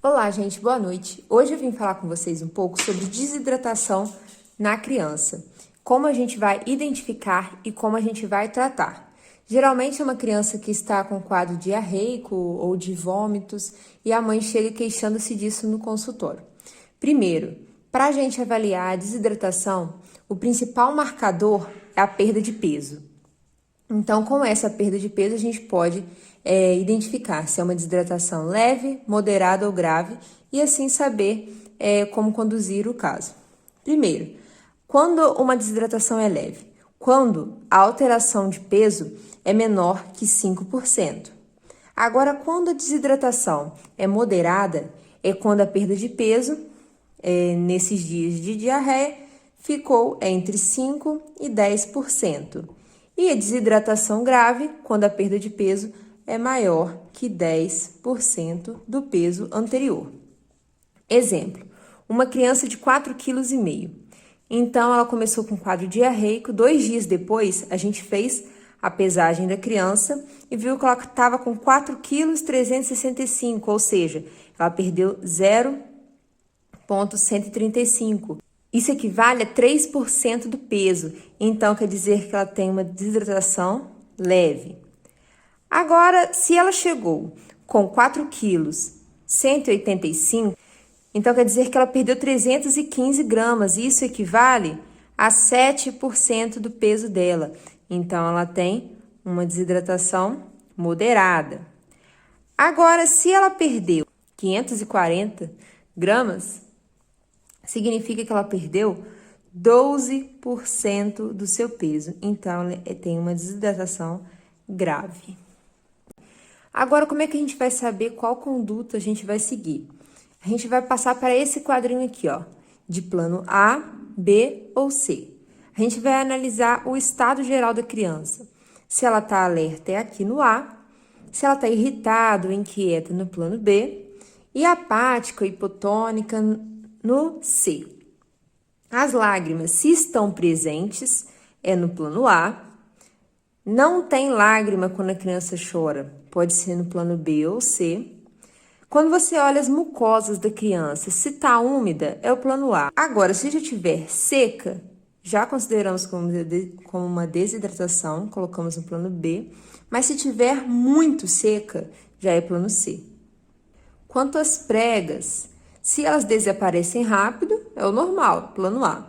Olá, gente, boa noite. Hoje eu vim falar com vocês um pouco sobre desidratação na criança. Como a gente vai identificar e como a gente vai tratar. Geralmente é uma criança que está com quadro diarreico ou de vômitos e a mãe chega queixando-se disso no consultório. Primeiro, para a gente avaliar a desidratação, o principal marcador é a perda de peso. Então, com essa perda de peso, a gente pode identificar se é uma desidratação leve, moderada ou grave e assim saber como conduzir o caso. Primeiro, quando uma desidratação é leve? Quando a alteração de peso é menor que 5%. Agora, quando a desidratação é moderada, é quando a perda de peso, nesses dias de diarreia, ficou entre 5% e 10%. E a desidratação grave, quando a perda de peso é maior que 10% do peso anterior. Exemplo, uma criança de 4,5 kg. Então, ela começou com quadro diarreico. 2 dias depois, a gente fez a pesagem da criança e viu que ela estava com 4,365 kg, ou seja, ela perdeu 0,135 kg. Isso equivale a 3% do peso, então quer dizer que ela tem uma desidratação leve. Agora, se ela chegou com 4,185 kg, então quer dizer que ela perdeu 315 gramas, isso equivale a 7% do peso dela. Então, ela tem uma desidratação moderada. Agora, se ela perdeu 540 gramas, significa que ela perdeu 12% do seu peso. Então, ela tem uma desidratação grave. Agora, como é que a gente vai saber qual conduta a gente vai seguir? A gente vai passar para esse quadrinho aqui, ó, de plano A, B ou C. A gente vai analisar o estado geral da criança. Se ela está alerta é aqui no A, se ela está irritada ou inquieta no plano B, e apática ou hipotônica no C. As lágrimas, se estão presentes, é no plano A. Não tem lágrima quando a criança chora, pode ser no plano B ou C. Quando você olha as mucosas da criança, se está úmida, é o plano A. Agora, se já estiver seca, já consideramos como uma desidratação, colocamos no plano B. Mas se estiver muito seca, já é plano C. Quanto às pregas, se elas desaparecem rápido, é o normal, plano A.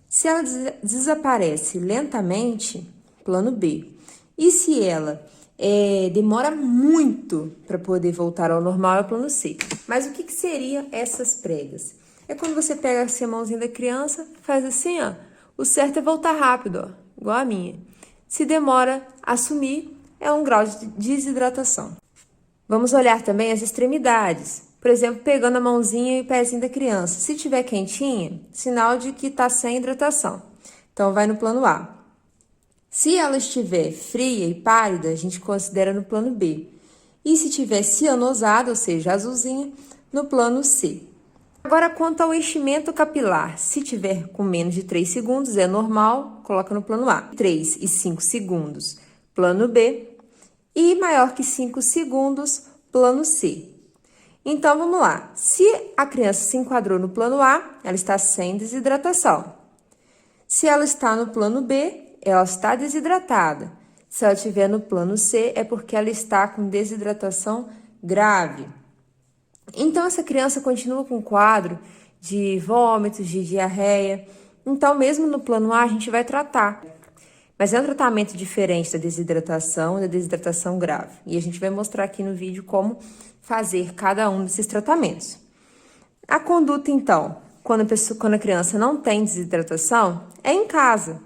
Se ela desaparece lentamente, plano B. E se ela demora muito para poder voltar ao normal, é o plano C. Mas o que seriam essas pregas? É quando você pega assim a mãozinha da criança, faz assim, ó. O certo é voltar rápido, ó, igual a minha. Se demora a sumir, é um grau de desidratação. Vamos olhar também as extremidades. Por exemplo, pegando a mãozinha e o pezinho da criança. Se tiver quentinha, sinal de que está sem hidratação. Então, vai no plano A. Se ela estiver fria e pálida, a gente considera no plano B. E se tiver cianosada, ou seja, azulzinha, no plano C. Agora, quanto ao enchimento capilar, se tiver com menos de 3 segundos, é normal, coloca no plano A. 3 e 5 segundos, plano B. E maior que 5 segundos, plano C. Então, vamos lá. Se a criança se enquadrou no plano A, ela está sem desidratação. Se ela está no plano B, ela está desidratada. Se ela estiver no plano C, é porque ela está com desidratação grave. Então, essa criança continua com quadro de vômitos, de diarreia. Então, mesmo no plano A, a gente vai tratar. Mas é um tratamento diferente da desidratação e da desidratação grave. E a gente vai mostrar aqui no vídeo como fazer cada um desses tratamentos. A conduta, então, quando a criança não tem desidratação, é em casa.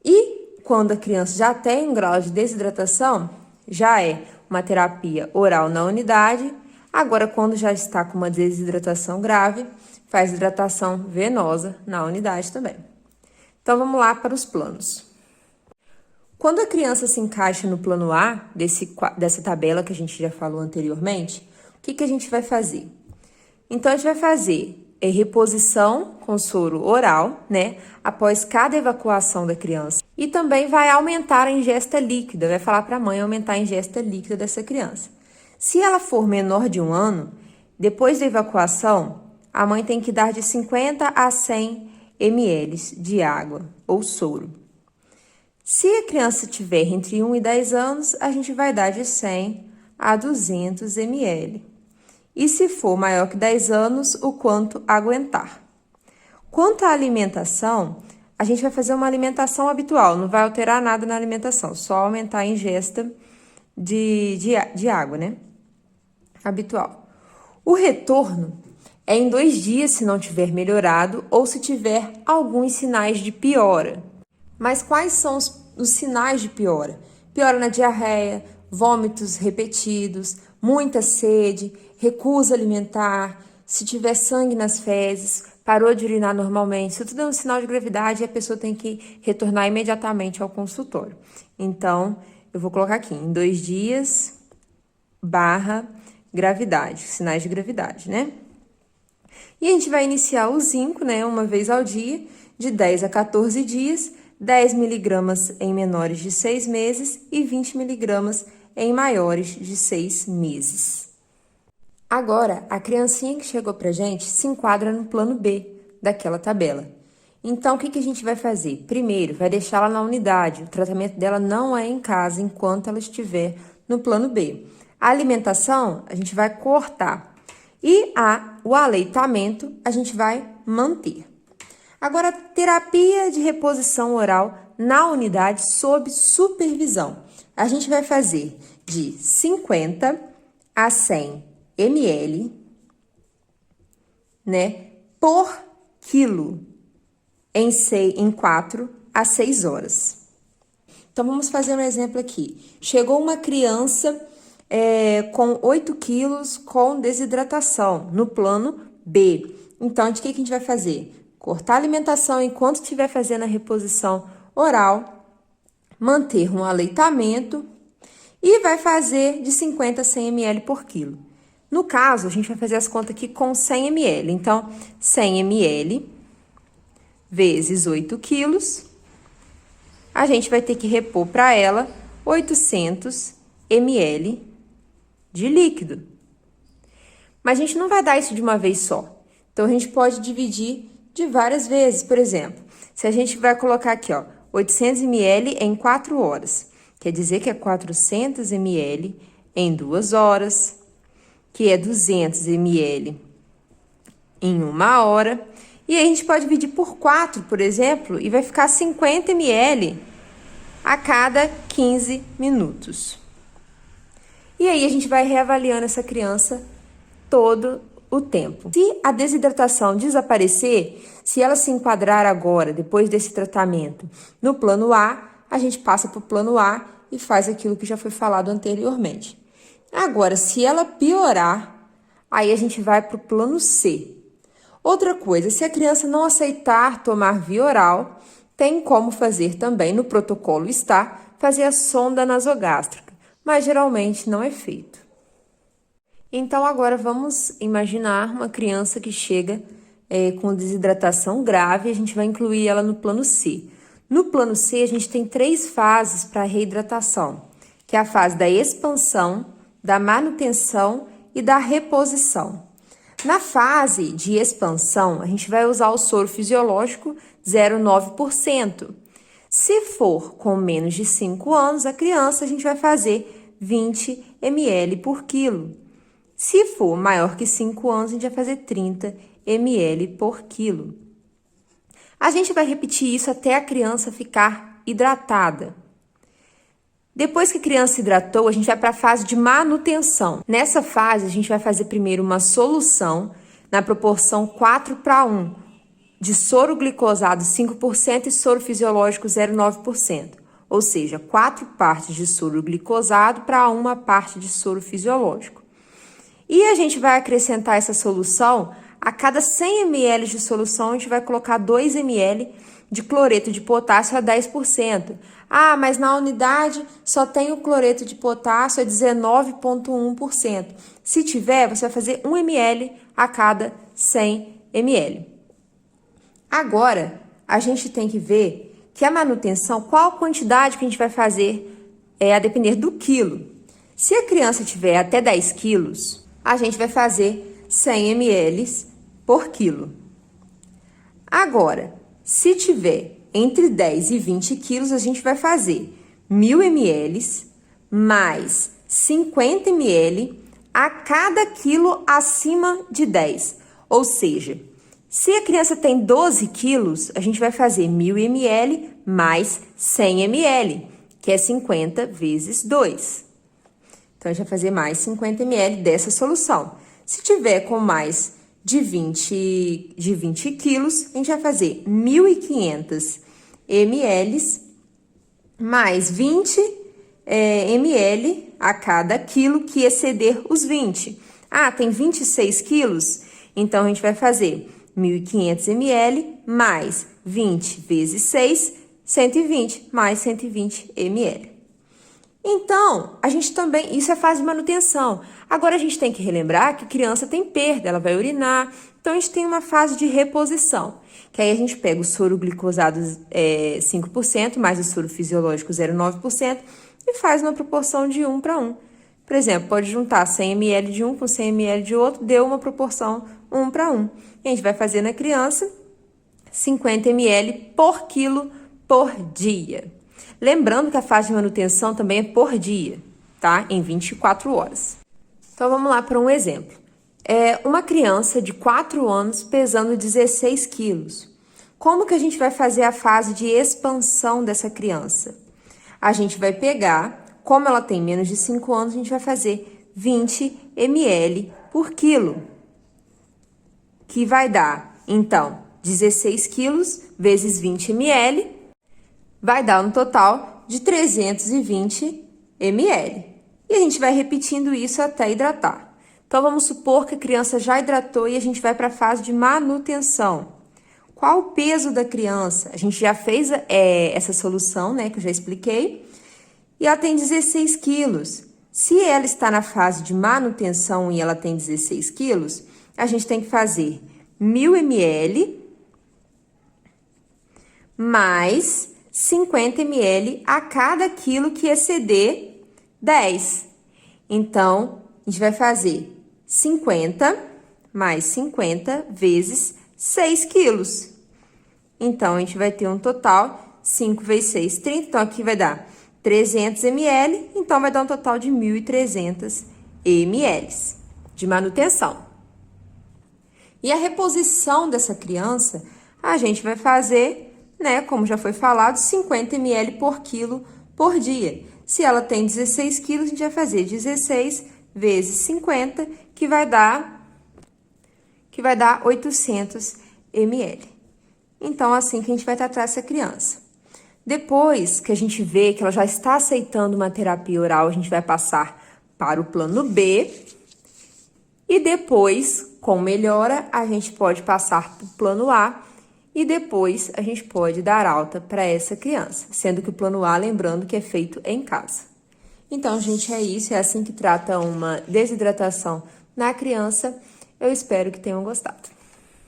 E quando a criança já tem um grau de desidratação, já é uma terapia oral na unidade. Agora, quando já está com uma desidratação grave, faz hidratação venosa na unidade também. Então, vamos lá para os planos. Quando a criança se encaixa no plano A, dessa tabela que a gente já falou anteriormente, o que a gente vai fazer? Então, a gente vai fazer reposição com soro oral, né? Após cada evacuação da criança. E também vai aumentar a ingesta líquida, vai falar para a mãe aumentar a ingesta líquida dessa criança. Se ela for menor de 1 ano, Depois da evacuação, a mãe tem que dar de 50 a 100 ml de água ou soro. Se a criança tiver entre 1 e 10 anos, a gente vai dar de 100 a 200 ml. E se for maior que 10 anos, o quanto aguentar. Quanto à alimentação, a gente vai fazer uma alimentação habitual, não vai alterar nada na alimentação, só aumentar a ingesta de água, né? Habitual. O retorno é em 2 dias se não tiver melhorado ou se tiver alguns sinais de piora. Mas quais são os sinais de piora? Piora na diarreia, vômitos repetidos, muita sede, recusa alimentar, se tiver sangue nas fezes, parou de urinar normalmente. Isso tudo é um sinal de gravidade e a pessoa tem que retornar imediatamente ao consultório. Então, eu vou colocar aqui, em 2 dias, gravidade, sinais de gravidade, né? E a gente vai iniciar o zinco, né, uma vez ao dia, de 10 a 14 dias, 10 miligramas em menores de 6 meses e 20 miligramas em maiores de 6 meses. Agora, a criancinha que chegou pra gente se enquadra no plano B daquela tabela. Então, o que a gente vai fazer? Primeiro, vai deixá-la na unidade. O tratamento dela não é em casa enquanto ela estiver no plano B. A alimentação, a gente vai cortar. E o aleitamento, a gente vai manter. Agora, terapia de reposição oral na unidade sob supervisão. A gente vai fazer de 50 a 100 ml, né, por quilo em 4 a 6 horas. Então, vamos fazer um exemplo aqui. Chegou uma criança com 8 quilos com desidratação no plano B. Então, o que a gente vai fazer? Cortar a alimentação enquanto estiver fazendo a reposição oral, manter um aleitamento e vai fazer de 50 a 100 ml por quilo. No caso, a gente vai fazer as contas aqui com 100 ml. Então, 100 ml vezes 8 quilos, a gente vai ter que repor para ela 800 ml de líquido. Mas a gente não vai dar isso de uma vez só. Então, a gente pode dividir de várias vezes. Por exemplo, se a gente vai colocar aqui, ó, 800 ml em 4 horas. Quer dizer que é 400 ml em 2 horas, que é 200 ml em 1 hora. E aí a gente pode dividir por 4, por exemplo, e vai ficar 50 ml a cada 15 minutos. E aí a gente vai reavaliando essa criança todo o tempo. Se a desidratação desaparecer, se ela se enquadrar agora, depois desse tratamento, no plano A, a gente passa para o plano A e faz aquilo que já foi falado anteriormente. Agora, se ela piorar, aí a gente vai para o plano C. Outra coisa, se a criança não aceitar tomar via oral, tem como fazer também, no protocolo está, fazer a sonda nasogástrica, mas geralmente não é feito. Então, agora vamos imaginar uma criança que chega com desidratação grave, a gente vai incluir ela no plano C. No plano C, a gente tem 3 fases para a reidratação, que é a fase da expansão, da manutenção e da reposição. Na fase de expansão, a gente vai usar o soro fisiológico 0,9%. Se for com menos de 5 anos, a criança, a gente vai fazer 20 ml por quilo. Se for maior que 5 anos, a gente vai fazer 30 ml por quilo. A gente vai repetir isso até a criança ficar hidratada. Depois que a criança se hidratou, a gente vai para a fase de manutenção. Nessa fase, a gente vai fazer primeiro uma solução na proporção 4:1, de soro glicosado 5% e soro fisiológico 0,9%. Ou seja, 4 partes de soro glicosado para 1 parte de soro fisiológico. E a gente vai acrescentar essa solução, a cada 100 ml de solução, a gente vai colocar 2 ml de cloreto de potássio a 10%. Ah, mas na unidade só tem o cloreto de potássio a 19,1%. Se tiver, você vai fazer 1 ml a cada 100 ml. Agora, a gente tem que ver que a manutenção, qual a quantidade que a gente vai fazer a depender do quilo. Se a criança tiver até 10 quilos, a gente vai fazer 100 ml por quilo. Agora, se tiver entre 10 e 20 quilos, a gente vai fazer 1.000 ml mais 50 ml a cada quilo acima de 10. Ou seja, se a criança tem 12 quilos, a gente vai fazer 1.000 ml mais 100 ml, que é 50 vezes 2. Então, a gente vai fazer mais 50 ml dessa solução. Se tiver com mais de 20 quilos, a gente vai fazer 1.500 ml mais 20 ml a cada quilo que exceder os 20. Ah, tem 26 quilos? Então, a gente vai fazer 1.500 ml mais 20 vezes 6, 120, mais 120 ml. Então, a gente também, isso é fase de manutenção. Agora, a gente tem que relembrar que criança tem perda, ela vai urinar. Então, a gente tem uma fase de reposição, que aí a gente pega o soro glicosado 5%, mais o soro fisiológico 0,9% e faz uma proporção de 1 para 1. Por exemplo, pode juntar 100 ml de um com 100 ml de outro, deu uma proporção 1 para 1. E a gente vai fazer na criança 50 ml por quilo por dia. Lembrando que a fase de manutenção também é por dia, tá? Em 24 horas. Então, vamos lá para um exemplo. Uma criança de 4 anos pesando 16 quilos. Como que a gente vai fazer a fase de expansão dessa criança? A gente vai pegar, como ela tem menos de 5 anos, a gente vai fazer 20 ml por quilo, que vai dar, então, 16 quilos vezes 20 ml, vai dar um total de 320 ml. E a gente vai repetindo isso até hidratar. Então, vamos supor que a criança já hidratou e a gente vai para a fase de manutenção. Qual o peso da criança? A gente já fez essa solução, né, que eu já expliquei. E ela tem 16 quilos. Se ela está na fase de manutenção e ela tem 16 quilos, a gente tem que fazer 1.000 ml mais 50 ml a cada quilo que exceder 10. Então, a gente vai fazer 50 mais 50 vezes 6 quilos. Então, a gente vai ter um total, 5 vezes 6, 30. Então, aqui vai dar 300 ml. Então, vai dar um total de 1.300 ml de manutenção. E a reposição dessa criança, a gente vai fazer, né, como já foi falado, 50 ml por quilo por dia. Se ela tem 16 quilos, a gente vai fazer 16 vezes 50, que vai dar 800 ml. Então, assim que a gente vai tratar essa criança. Depois que a gente vê que ela já está aceitando uma terapia oral, a gente vai passar para o plano B. E depois, com melhora, a gente pode passar para o plano A. E depois, a gente pode dar alta para essa criança. Sendo que o plano A, lembrando que é feito em casa. Então, gente, é isso. É assim que trata uma desidratação na criança. Eu espero que tenham gostado.